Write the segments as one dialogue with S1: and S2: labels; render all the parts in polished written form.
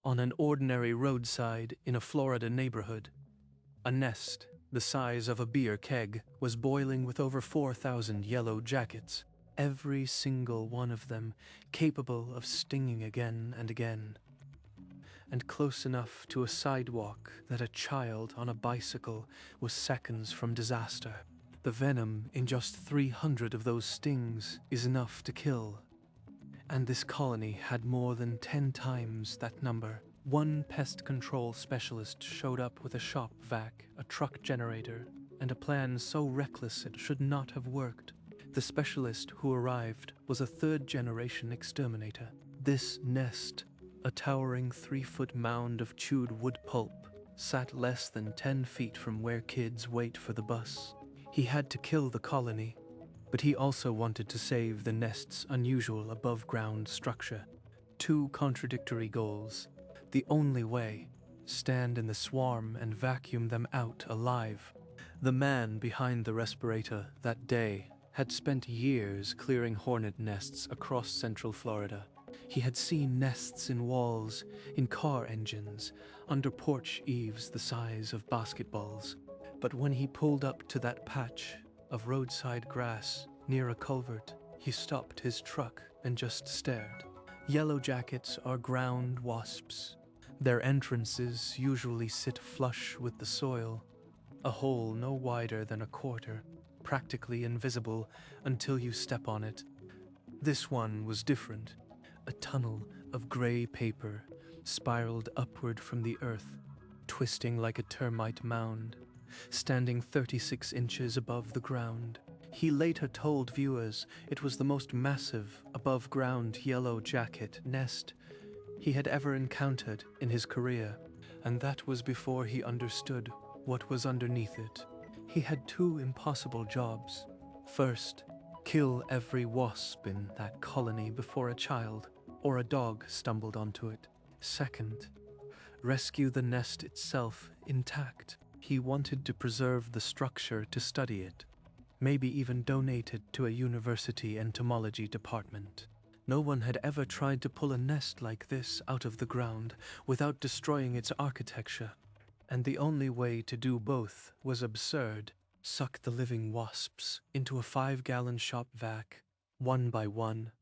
S1: On an ordinary roadside in a Florida neighborhood, a nest, the size of a beer keg, was boiling with over 4,000 yellowjackets, every single one of them capable of stinging again and again, and close enough to a sidewalk that a child on a bicycle was seconds from disaster. The venom in just 300 of those stings is enough to kill, and this colony had more than 10 times that number. One pest control specialist showed up with a shop vac, a truck generator, and a plan so reckless it should not have worked. The specialist who arrived was a third-generation exterminator. This nest, a towering 3-foot mound of chewed wood pulp, sat less than 10 feet from where kids wait for the bus. He had to kill the colony, but he also wanted to save the nest's unusual above-ground structure. Two contradictory goals. The only way: stand in the swarm and vacuum them out alive. The man behind the respirator that day had spent years clearing hornet nests across central Florida. He had seen nests in walls, in car engines, under porch eaves the size of basketballs. But when he pulled up to that patch of roadside grass near a culvert, he stopped his truck and just stared. Yellowjackets are ground wasps. Their entrances usually sit flush with the soil, a hole no wider than a quarter, practically invisible until you step on it. This one was different. A tunnel of gray paper spiraled upward from the earth, twisting like a termite mound, standing 36 inches above the ground. He later told viewers it was the most massive above-ground yellowjacket nest he had ever encountered in his career, and that was before he understood what was underneath it. He had two impossible jobs. First, kill every wasp in that colony before a child or a dog stumbled onto it. Second, rescue the nest itself intact. He wanted to preserve the structure to study it, maybe even donate it to a university entomology department. No one had ever tried to pull a nest like this out of the ground without destroying its architecture, and the only way to do both was absurd: suck the living wasps into a 5-gallon shop vac, one by one,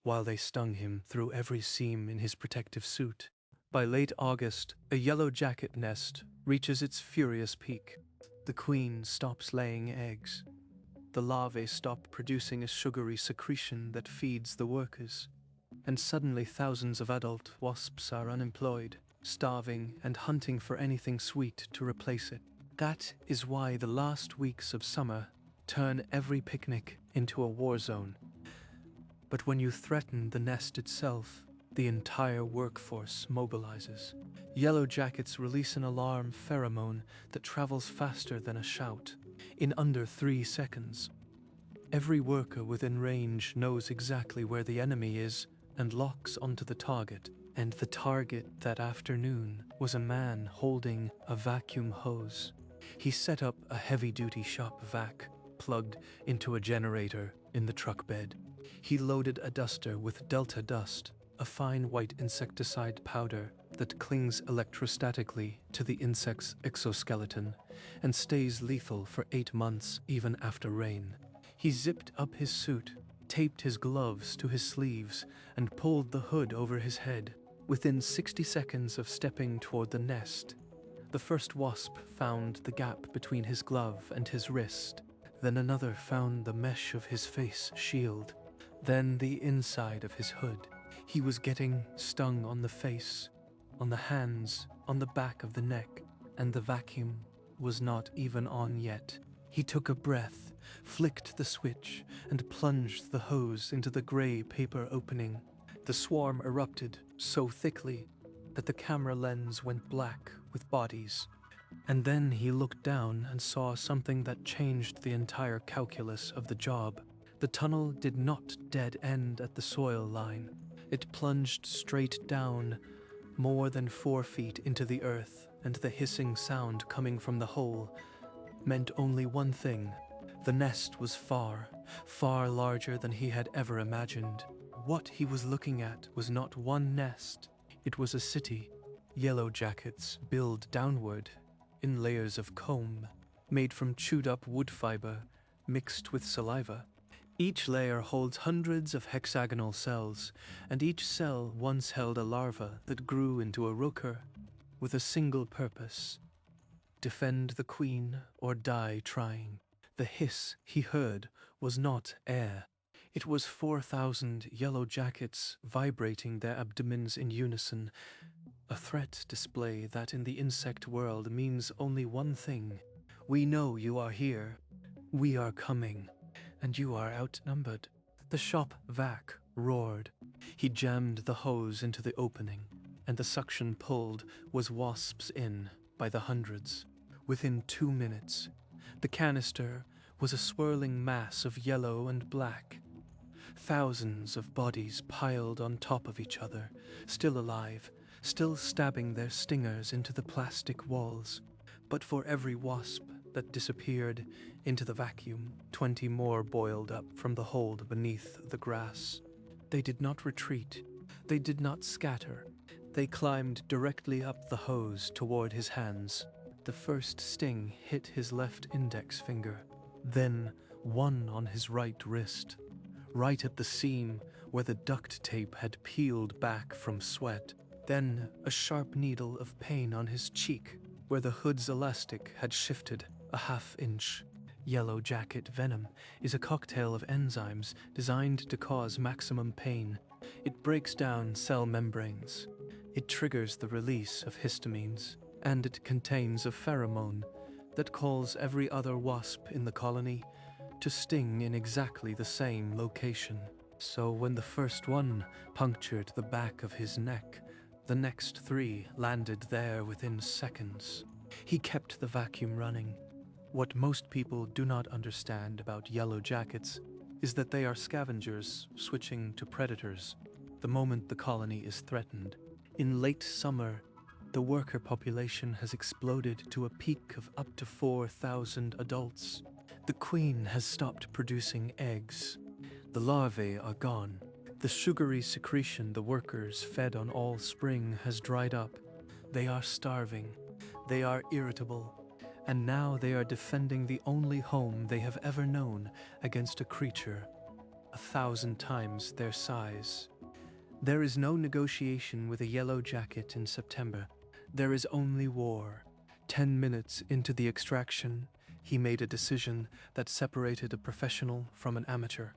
S1: while they stung him through every seam in his protective suit. By late August, a yellowjacket nest reaches its furious peak. The queen stops laying eggs. The larvae stop producing a sugary secretion that feeds the workers, and suddenly thousands of adult wasps are unemployed, starving and hunting for anything sweet to replace it. That is why the last weeks of summer turn every picnic into a war zone. But when you threaten the nest itself, the entire workforce mobilizes. Yellowjackets release an alarm pheromone that travels faster than a shout. In under 3 seconds, every worker within range knows exactly where the enemy is and locks onto the target. And the target that afternoon was a man holding a vacuum hose. He set up a heavy-duty shop vac plugged into a generator in the truck bed. He loaded a duster with Delta dust, a fine white insecticide powder that clings electrostatically to the insect's exoskeleton and stays lethal for 8 months even after rain. He zipped up his suit, taped his gloves to his sleeves, and pulled the hood over his head. Within 60 seconds of stepping toward the nest, the first wasp found the gap between his glove and his wrist. Then another found the mesh of his face shield. Then the inside of his hood. He was getting stung on the face, on the hands, on the back of the neck, and the vacuum was not even on yet. He took a breath, flicked the switch, and plunged the hose into the gray paper opening. The swarm erupted so thickly that the camera lens went black with bodies. And then he looked down and saw something that changed the entire calculus of the job. The tunnel did not dead end at the soil line. It plunged straight down, more than 4 feet into the earth, and the hissing sound coming from the hole meant only one thing. The nest was far, far larger than he had ever imagined. What he was looking at was not one nest. It was a city, Yellowjackets build downward in layers of comb made from chewed-up wood fiber mixed with saliva. Each layer holds hundreds of hexagonal cells, and each cell once held a larva that grew into a rooker with a single purpose: defend the queen or die trying. The hiss he heard was not air. It was 4,000 yellowjackets vibrating their abdomens in unison, a threat display that in the insect world means only one thing: we know you are here, we are coming, and you are outnumbered. The shop vac roared. He jammed the hose into the opening, and the suction pulled was wasps in by the hundreds. Within 2 minutes, the canister was a swirling mass of yellow and black. Thousands of bodies piled on top of each other, still alive, still stabbing their stingers into the plastic walls. But for every wasp that disappeared into the vacuum, 20 more boiled up from the hold beneath the grass. They did not retreat. They did not scatter. They climbed directly up the hose toward his hands. The first sting hit his left index finger, then one on his right wrist, right at the seam where the duct tape had peeled back from sweat. Then a sharp needle of pain on his cheek, where the hood's elastic had shifted a half-inch. Yellowjacket venom is a cocktail of enzymes designed to cause maximum pain. It breaks down cell membranes. It triggers the release of histamines, and it contains a pheromone that calls every other wasp in the colony to sting in exactly the same location. So when the first one punctured the back of his neck, the next 3 landed there within seconds. He kept the vacuum running. What most people do not understand about yellowjackets is that they are scavengers switching to predators the moment the colony is threatened. In late summer, the worker population has exploded to a peak of up to 4,000 adults. The queen has stopped producing eggs. The larvae are gone. The sugary secretion the workers fed on all spring has dried up. They are starving. They are irritable. And now they are defending the only home they have ever known against a creature 1,000 times their size. There is no negotiation with a yellowjacket in September. There is only war. 10 minutes into the extraction, he made a decision that separated a professional from an amateur.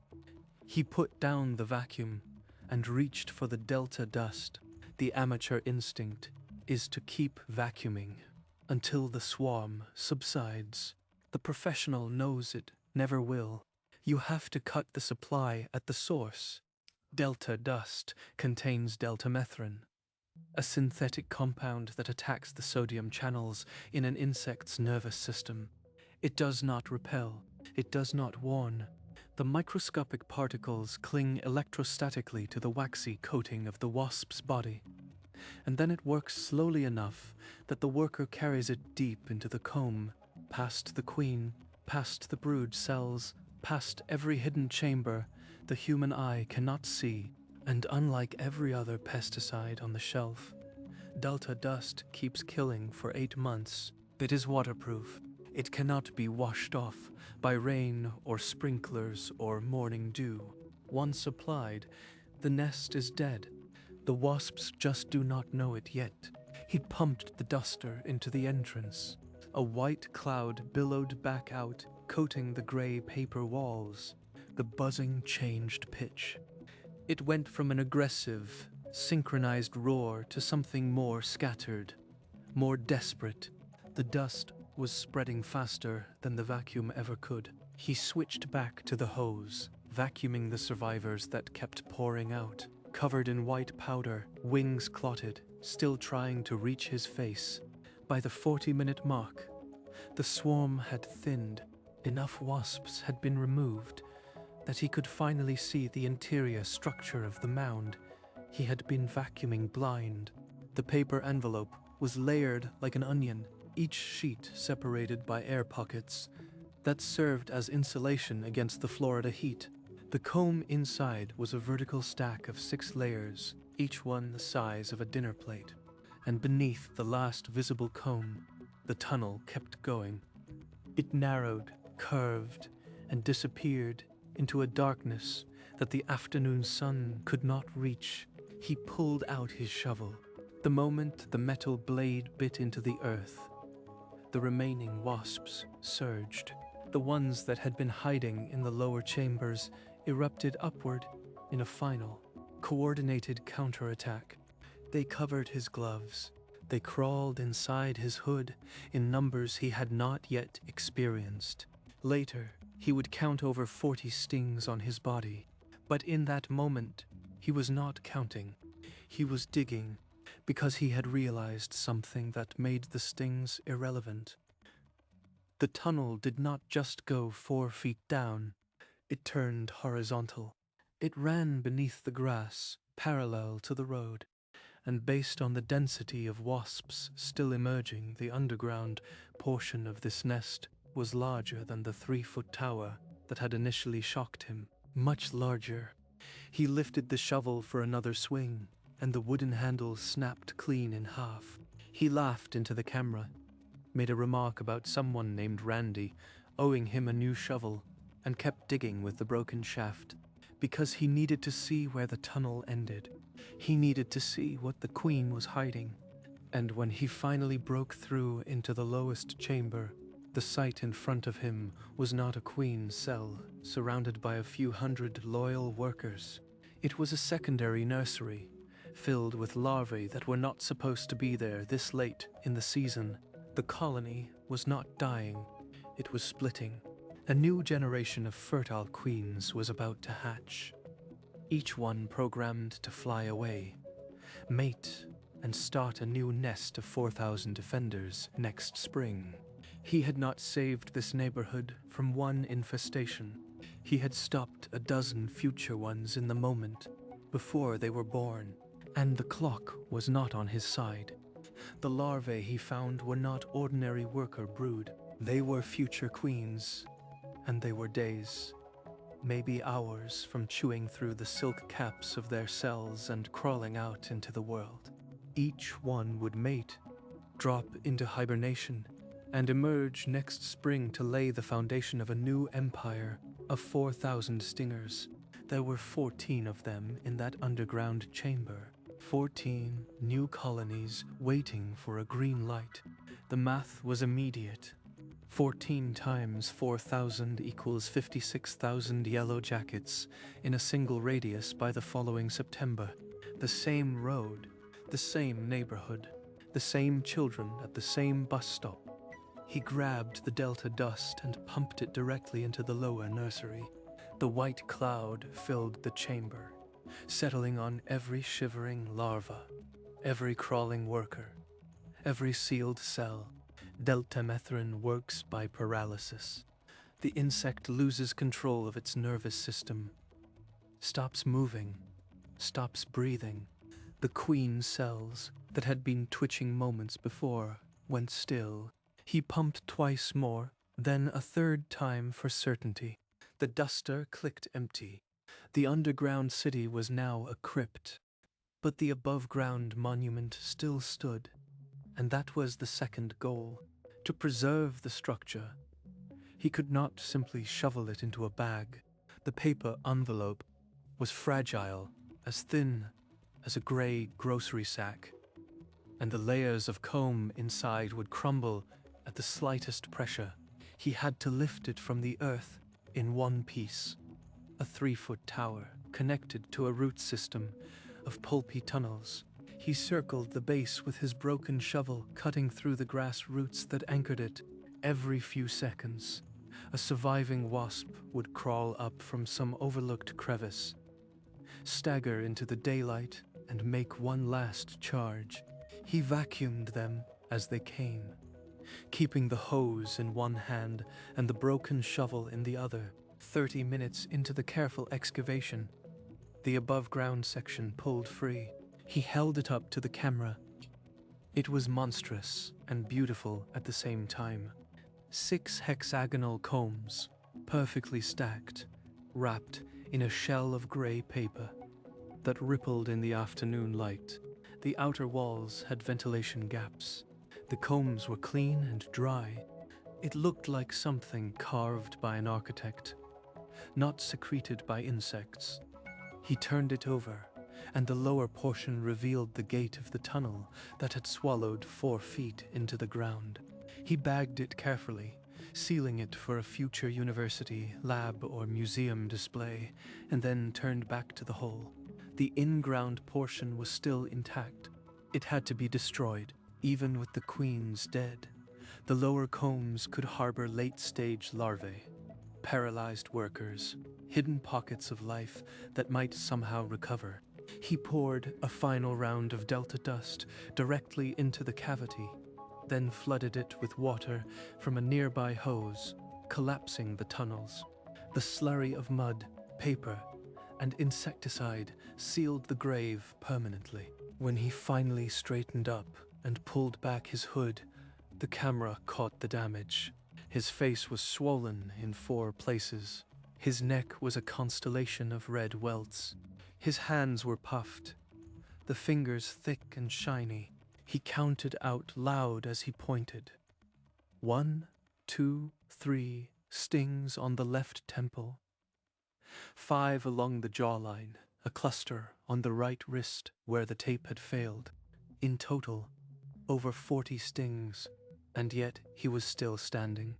S1: He put down the vacuum and reached for the delta dust. The amateur instinct is to keep vacuuming until the swarm subsides. The professional knows it never will. You have to cut the supply at the source. Delta dust contains deltamethrin, a synthetic compound that attacks the sodium channels in an insect's nervous system. It does not repel. It does not warn. The microscopic particles cling electrostatically to the waxy coating of the wasp's body, and then it works slowly enough that the worker carries it deep into the comb, past the queen, past the brood cells, past every hidden chamber the human eye cannot see. And unlike every other pesticide on the shelf, delta dust keeps killing for 8 months. It is waterproof. It cannot be washed off by rain or sprinklers or morning dew. Once applied, the nest is dead. The wasps just do not know it yet. He pumped the duster into the entrance. A white cloud billowed back out, coating the gray paper walls. The buzzing changed pitch. It went from an aggressive, synchronized roar to something more scattered, more desperate. The dust was spreading faster than the vacuum ever could. He switched back to the hose, vacuuming the survivors that kept pouring out. Covered in white powder, wings clotted, still trying to reach his face. By the 40-minute mark, the swarm had thinned. Enough wasps had been removed that he could finally see the interior structure of the mound. He had been vacuuming blind. The paper envelope was layered like an onion, each sheet separated by air pockets that served as insulation against the Florida heat. The comb inside was a vertical stack of 6 layers, each one the size of a dinner plate. and beneath the last visible comb, the tunnel kept going. It narrowed, curved, and disappeared into a darkness that the afternoon sun could not reach. He pulled out his shovel. The moment the metal blade bit into the earth, the remaining wasps surged. The ones that had been hiding in the lower chambers erupted upward in a final, coordinated counterattack. They covered his gloves. They crawled inside his hood in numbers he had not yet experienced. Later, he would count over 40 stings on his body. But in that moment, he was not counting. He was digging, because he had realized something that made the stings irrelevant. The tunnel did not just go 4 feet down. It turned horizontal. It ran beneath the grass, parallel to the road, and based on the density of wasps still emerging, the underground portion of this nest was larger than the 3-foot tower that had initially shocked him. Much larger. He lifted the shovel for another swing, and the wooden handle snapped clean in half. He laughed into the camera, made a remark about someone named Randy owing him a new shovel, and kept digging with the broken shaft, because he needed to see where the tunnel ended. He needed to see what the queen was hiding. And when he finally broke through into the lowest chamber, the sight in front of him was not a queen's cell surrounded by a few hundred loyal workers. It was a secondary nursery, filled with larvae that were not supposed to be there this late in the season. The colony was not dying, it was splitting. A new generation of fertile queens was about to hatch, each one programmed to fly away, mate, and start a new nest of 4,000 defenders next spring. He had not saved this neighborhood from one infestation. He had stopped a dozen future ones in the moment before they were born, and the clock was not on his side. The larvae he found were not ordinary worker brood. They were future queens, and they were days, maybe hours, from chewing through the silk caps of their cells and crawling out into the world. Each one would mate, drop into hibernation, and emerge next spring to lay the foundation of a new empire of 4,000 stingers. There were 14 of them in that underground chamber. 14 new colonies waiting for a green light. The math was immediate. 14 times 4,000 equals 56,000 yellowjackets in a single radius by the following September. The same road, the same neighborhood, the same children at the same bus stop. He grabbed the delta dust and pumped it directly into the lower nursery. The white cloud filled the chamber, settling on every shivering larva, every crawling worker, every sealed cell. Deltamethrin works by paralysis. The insect loses control of its nervous system, stops moving, stops breathing. The queen cells that had been twitching moments before went still. He pumped twice more, then a third time for certainty. The duster clicked empty. The underground city was now a crypt, but the above-ground monument still stood, and that was the second goal, to preserve the structure. He could not simply shovel it into a bag. The paper envelope was fragile, as thin as a gray grocery sack, and the layers of comb inside would crumble at the slightest pressure. He had to lift it from the earth in one piece, a 3-foot tower connected to a root system of pulpy tunnels. He circled the base with his broken shovel, cutting through the grass roots that anchored it. Every few seconds, a surviving wasp would crawl up from some overlooked crevice, stagger into the daylight, and make one last charge. He vacuumed them as they came, keeping the hose in one hand and the broken shovel in the other. 30 minutes into the careful excavation, the above-ground section pulled free. He held it up to the camera. It was monstrous and beautiful at the same time. 6 hexagonal combs, perfectly stacked, wrapped in a shell of gray paper that rippled in the afternoon light. The outer walls had ventilation gaps. The combs were clean and dry. It looked like something carved by an architect, not secreted by insects. He turned it over, and the lower portion revealed the gate of the tunnel that had swallowed 4 feet into the ground. He bagged it carefully, sealing it for a future university, lab, or museum display, and then turned back to the hole. The in-ground portion was still intact. It had to be destroyed, even with the queens dead. The lower combs could harbor late-stage larvae, paralyzed workers, hidden pockets of life that might somehow recover. He poured a final round of delta dust directly into the cavity, then flooded it with water from a nearby hose, collapsing the tunnels. The slurry of mud, paper, and insecticide sealed the grave permanently. When he finally straightened up and pulled back his hood, the camera caught the damage. His face was swollen in 4 places. His neck was a constellation of red welts. His hands were puffed, the fingers thick and shiny. He counted out loud as he pointed. 1, 2, 3 stings on the left temple, 5 along the jawline, a cluster on the right wrist where the tape had failed. In total, over 40 stings, and yet he was still standing.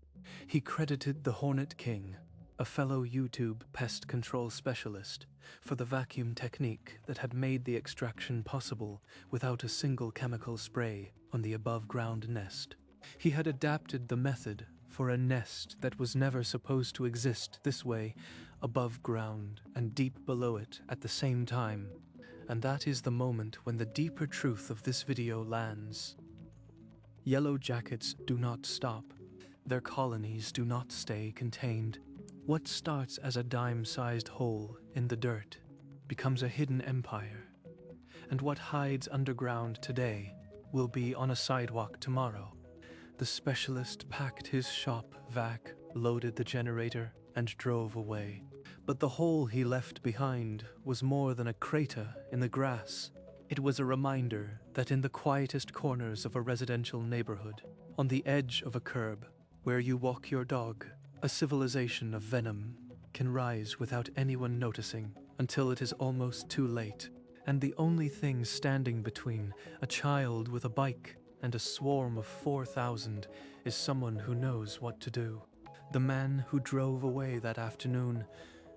S1: He credited the Hornet King, a fellow YouTube pest control specialist, for the vacuum technique that had made the extraction possible without a single chemical spray on the above-ground nest. He had adapted the method for a nest that was never supposed to exist this way, above ground and deep below it at the same time. And that is the moment when the deeper truth of this video lands. Yellowjackets do not stop. Their colonies do not stay contained. What starts as a dime-sized hole in the dirt becomes a hidden empire. And what hides underground today will be on a sidewalk tomorrow. The specialist packed his shop vac, loaded the generator, and drove away. But the hole he left behind was more than a crater in the grass. It was a reminder that in the quietest corners of a residential neighborhood, on the edge of a curb, where you walk your dog, a civilization of venom can rise without anyone noticing until it is almost too late, and the only thing standing between a child with a bike and a swarm of 4,000 is someone who knows what to do. The man who drove away that afternoon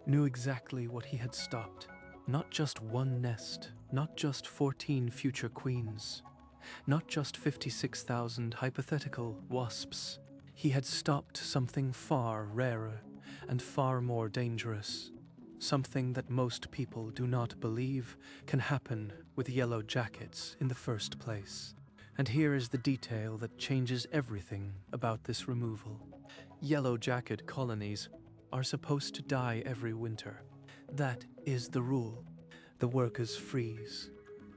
S1: knew exactly what he had stopped. Not just one nest, not just 14 future queens, not just 56,000 hypothetical wasps. He had stopped something far rarer and far more dangerous, something that most people do not believe can happen with yellowjackets in the first place. And here is the detail that changes everything about this removal. Yellowjacket colonies are supposed to die every winter. That is the rule. The workers freeze,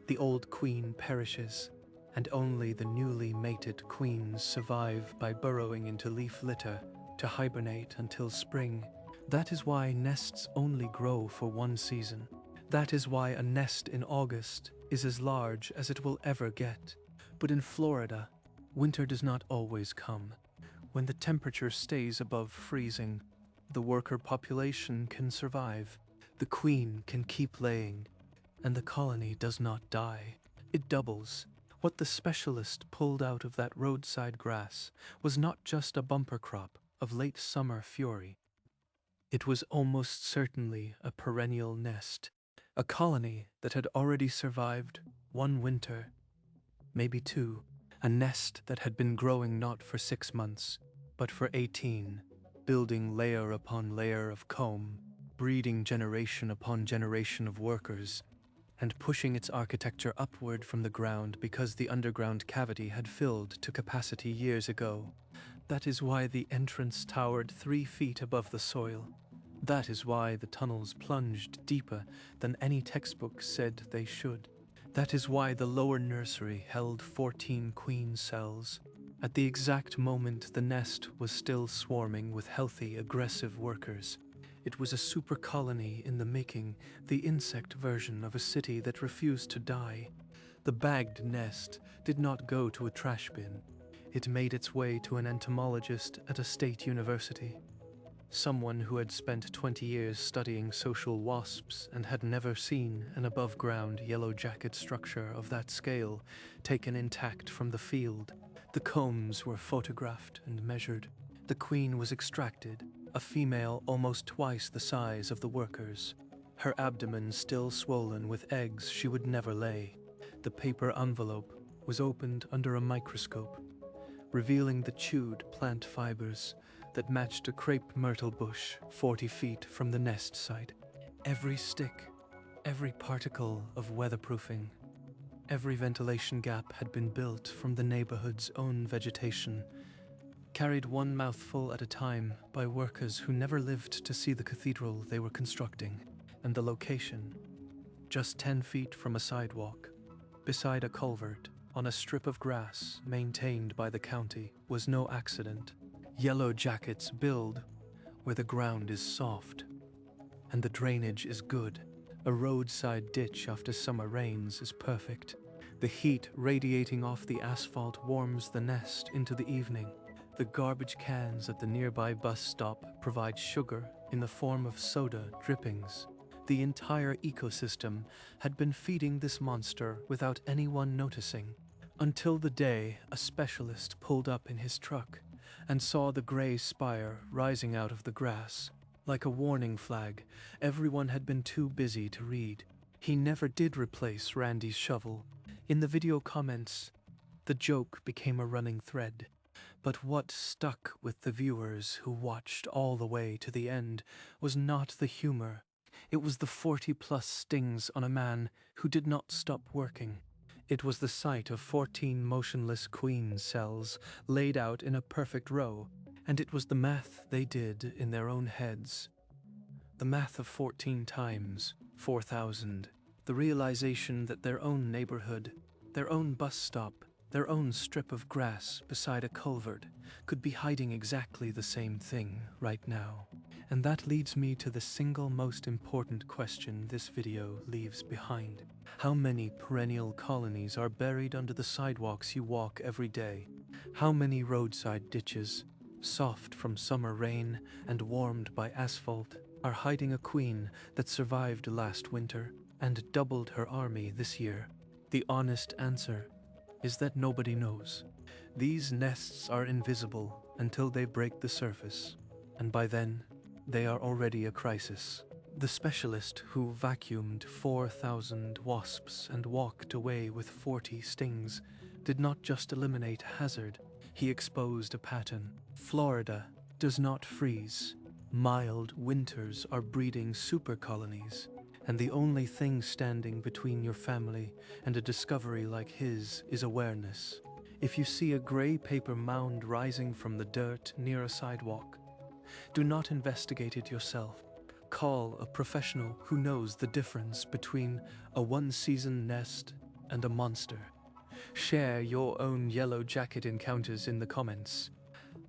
S1: the old queen perishes, and only the newly mated queens survive by burrowing into leaf litter to hibernate until spring. That is why nests only grow for 1 season. That is why a nest in August is as large as it will ever get. But in Florida, winter does not always come. When the temperature stays above freezing, the worker population can survive, the queen can keep laying, and the colony does not die. It doubles. What the specialist pulled out of that roadside grass was not just a bumper crop of late summer fury. It was almost certainly a perennial nest, a colony that had already survived 1 winter, maybe 2, a nest that had been growing not for 6 months, but for 18, building layer upon layer of comb, breeding generation upon generation of workers, and pushing its architecture upward from the ground because the underground cavity had filled to capacity years ago. That is why the entrance towered 3 feet above the soil. That is why the tunnels plunged deeper than any textbook said they should. That is why the lower nursery held 14 queen cells. At the exact moment the nest was still swarming with healthy, aggressive workers. It was a supercolony in the making, the insect version of a city that refused to die. The bagged nest did not go to a trash bin. It made its way to an entomologist at a state university. Someone who had spent 20 years studying social wasps and had never seen an above-ground yellowjacket structure of that scale taken intact from the field. The combs were photographed and measured. The queen was extracted, a female almost twice the size of the workers. Her abdomen still swollen with eggs she would never lay. The paper envelope was opened under a microscope, revealing the chewed plant fibers that matched a crepe myrtle bush 40 feet from the nest site. Every stick, every particle of weatherproofing, every ventilation gap had been built from the neighborhood's own vegetation, carried one mouthful at a time by workers who never lived to see the cathedral they were constructing. And the location, just 10 feet from a sidewalk, beside a culvert, on a strip of grass maintained by the county, was no accident. Yellowjackets build where the ground is soft and the drainage is good. A roadside ditch after summer rains is perfect. The heat radiating off the asphalt warms the nest into the evening. The garbage cans at the nearby bus stop provide sugar in the form of soda drippings. The entire ecosystem had been feeding this monster without anyone noticing, until the day a specialist pulled up in his truck and saw the gray spire rising out of the grass. Like a warning flag, everyone had been too busy to read. He never did replace Randy's shovel. In the video comments, the joke became a running thread. But what stuck with the viewers who watched all the way to the end was not the humor. It was the 40-plus stings on a man who did not stop working. It was the sight of 14 motionless queen cells laid out in a perfect row, and it was the math they did in their own heads. The math of 14 times 4,000. The realization that their own neighborhood, their own bus stop, their own strip of grass beside a culvert could be hiding exactly the same thing right now. And that leads me to the single most important question this video leaves behind. How many perennial colonies are buried under the sidewalks you walk every day? How many roadside ditches, soft from summer rain and warmed by asphalt, are hiding a queen that survived last winter and doubled her army this year? The honest answer is that nobody knows. These nests are invisible until they break the surface, and by then, they are already a crisis. The specialist who vacuumed 4,000 wasps and walked away with 40 stings did not just eliminate hazard, he exposed a pattern. Florida does not freeze. Mild winters are breeding supercolonies, and the only thing standing between your family and a discovery like his is awareness. If you see a gray paper mound rising from the dirt near a sidewalk, do not investigate it yourself. Call a professional who knows the difference between a one-season nest and a monster. Share your own yellowjacket encounters in the comments.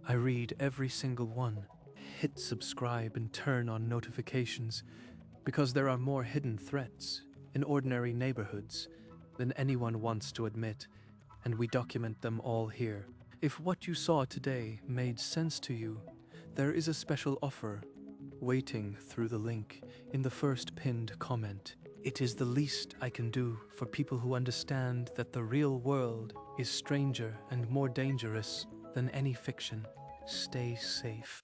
S1: I read every single one. Hit subscribe and turn on notifications, because there are more hidden threats in ordinary neighborhoods than anyone wants to admit, and we document them all here. If what you saw today made sense to you, there is a special offer waiting through the link in the first pinned comment. It is the least I can do for people who understand that the real world is stranger and more dangerous than any fiction. Stay safe.